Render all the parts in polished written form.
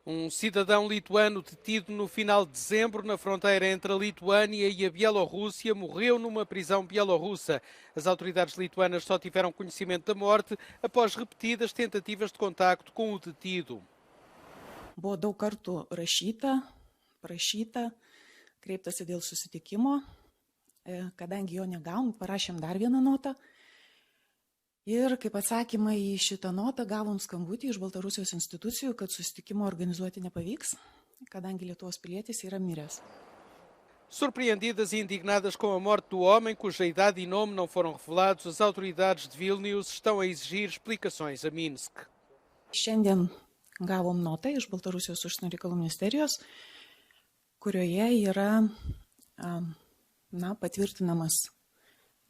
Um cidadão lituano detido no final de dezembro na fronteira entre a Lituânia e a Bielorrússia morreu numa prisão bielorrussa. As autoridades lituanas só tiveram conhecimento da morte após repetidas tentativas de contacto com o detido. Buvo daug kartų prašyta, kreiptasi dėl susitikimo, kadangi jo negavom, parašėm dar vieną notą. Ir kaip atsakymą į šitą notą gavom skambutį iš Baltarusijos institucijų, kad susitikimo organizuoti nepavyks, kadangi Lietuvos pilietis yra miręs. Surpreendidas e indignadas com a morte do homem, cuja idade e nome não foram revelados, as autoridades de Vilnius estão a exigir explicações a Minsk. Šiandien gavom notą iš Baltarusijos užsienio reikalų ministerijos, kurioje yra patvirtinamas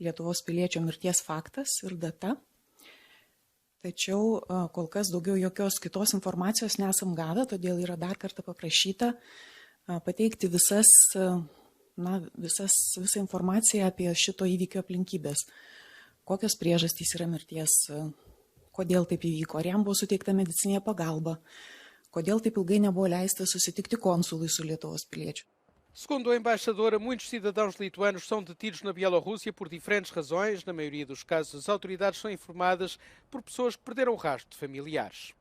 Lietuvos piliečio mirties faktas ir data. Tačiau kol kas daugiau jokios kitos informacijos nesam gavę, todėl yra dar kartą paprašyta pateikti visą informaciją apie šito įvykio aplinkybės. Kokios priežastys yra mirties, kodėl taip įvyko, ar jam buvo suteikta medicinė pagalba, kodėl taip ilgai nebuvo leista susitikti konsului su Lietuvos piliečiu. Segundo a embaixadora, muitos cidadãos lituanos são detidos na Bielorrússia por diferentes razões. Na maioria dos casos, as autoridades são informadas por pessoas que perderam o rastro de familiares.